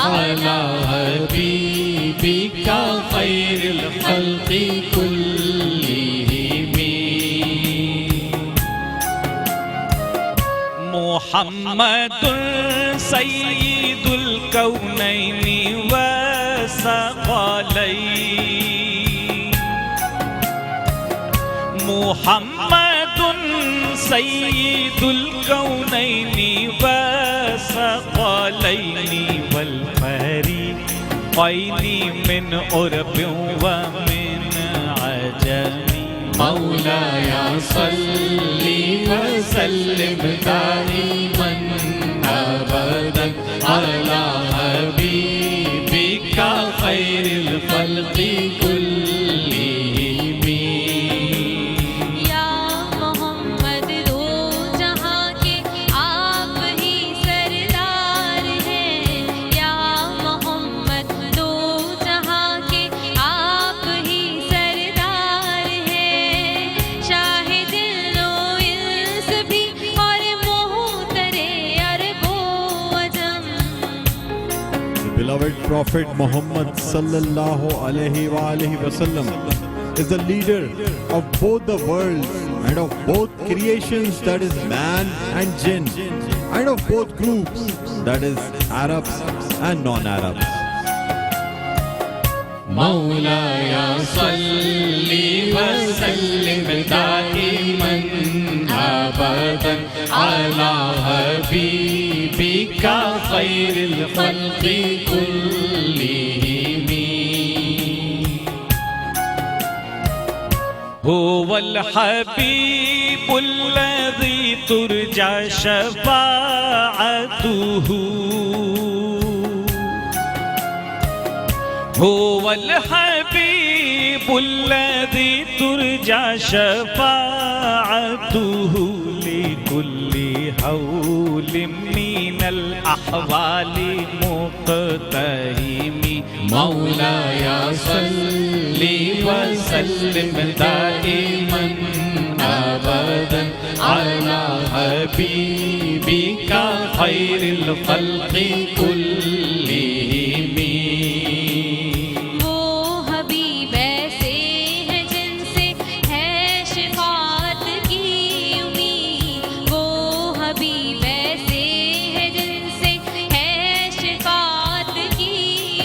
अला हबीबिका खैरिल खल्क़ि कुल्लिहिम। मुहम्मदुन सय्यिदुल कौनैनि व सकलैन। मुहम्मदुन सय्यिदुल कौनैनि व सकलैनि वल फरीक़ैनि मिन उरबिन व मिन अजमी। मौलाया सल्ली व सल्लिम दाइमन अबदन अला हबीबिका खैरिल खल्क़ि कुल्लिहिम। या मोहम्मद दो जहां के आप ही सरदार हैं। या मोहम्मद दो जहां के आप ही सरदार हैं। शाहिद-ओ इंस भी और मोहतरे अरबो अजम। Beloved Prophet Muhammad sallallahu alaihi wasallam is the leader of both the worlds and of both creations, that is man and jinn, and of both groups, that is Arabs and non-Arabs. मौलाया सल्ली व सल्लिम दाइमन अबदन अला हबीबिका खैरिल खल्क़ि कुल्लिहिम। हुवल हबीबुल्लज़ी तुरजा शफ़ाअतुहु। हुवल हबीबुल्लज़ी तुरजा शफ़ाअतुहु लिकुल्लि हौलिम मिनल अहवालि मुक़तहिम। मौलाया सल्ली व सल्लिम दाइमन अबदन अला हबीबिका खैरिल खल्क़ि कुल्लिहिम। वो हबीब ऐसे हैं जिनसे है शिफाअत की उम्मीद। वो हबीब ऐसे हैं जिनसे है शिफाअत की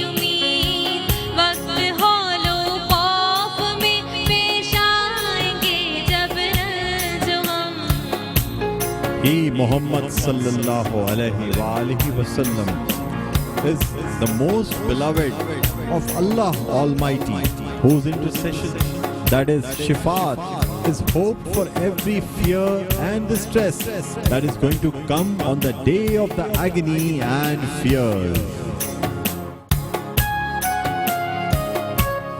उम्मीद। वक्त हौलो खौफ में पेश आएंगे जब रंज हम। He, Muhammad sallallahu alaihi wasallam, is the most beloved of Allah Almighty, whose intercession, that is Shifat, is hope for every fear and distress that is going to come on the day of the agony and fears.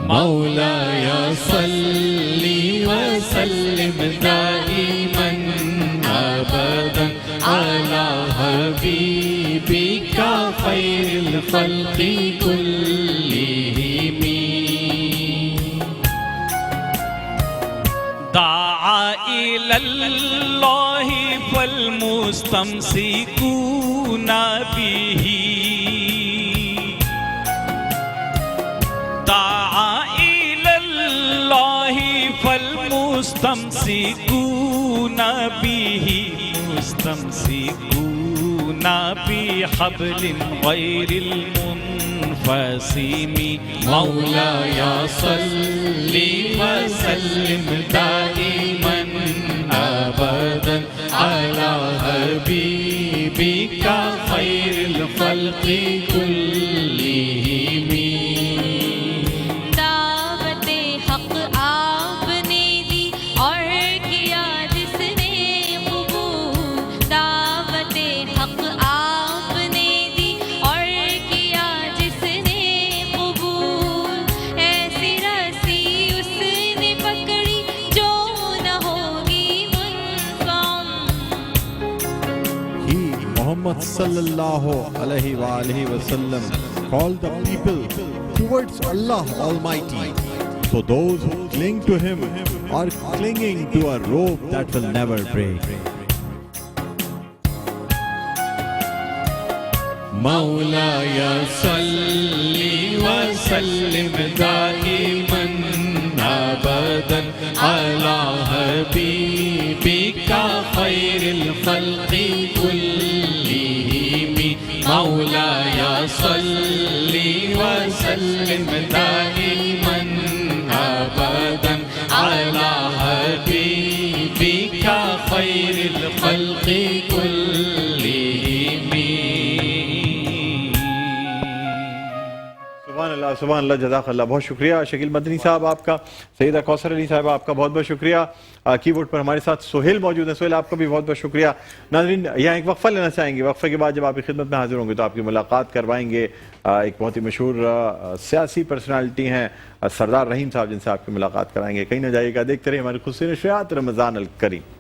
मौलाया सल्ली व सल्लिम दाइमन अबदन अला हबीबिका खैरिल खल्क़ि कुल्लिहिम। दाआ इलल्लाहि फल्मुस्तमसिकूना बिही। दाआ इलल्लाहि फल्मुस्तमसिकूना बिही। मुस्तमसिकूना बिहब्लिन गैरिल मुनफसिम। मौलाया सल्ली व सल्लिम दाइमन अबदन अला हबीबिका खैरिल खल्क़ि कुल्लिहिम। दावते हक आपने दी और किया जिसने कबूल। दावते हक आपने दी और किया जिसने कबूल। ऐसी रस्सी उसने पकड़ी जो न होगी मुनफ़म। He, Muhammad sallallahu alaihi wasallam, called the people towards Allah Almighty. So those who cling to Him are clinging to a rope that will never break. मौलाया सल्ली वसल्लिम दाइमन अबदन अला हबीबिका खैरिल खल्क़ि कुल्लिहिम मौलाया सल्ली वसल्लिम दाइमन अबदन अला हबीबिका खैरिल खल्क़ि कुल्लिहिम। सुभान अल्लाह, जज़ाकल्लाह। बहुत शुक्रिया शकील मदनी साहब आपका, सईदा कौसर अली साहब आपका बहुत बहुत शुक्रिया। कीबोर्ड पर हमारे साथ सोहेल मौजूद है। सोहेल आपका भी बहुत बहुत शुक्रिया। नाज़रीन, यहाँ एक वक्फ़ा लेना चाहेंगे, वक्फ़े के बाद जब आपकी खिदमत में हाजिर होंगे तो आपकी मुलाकात करवाएंगे एक बहुत ही मशहूर सियासी पर्सनालिटी हैं सरदार रहीम साहब, जिनसे आपकी मुलाकात कराएंगे। कहीं ना जाइएगा, देखते रहिए हमारे खुशी नशरियात रमज़ान अल करीम।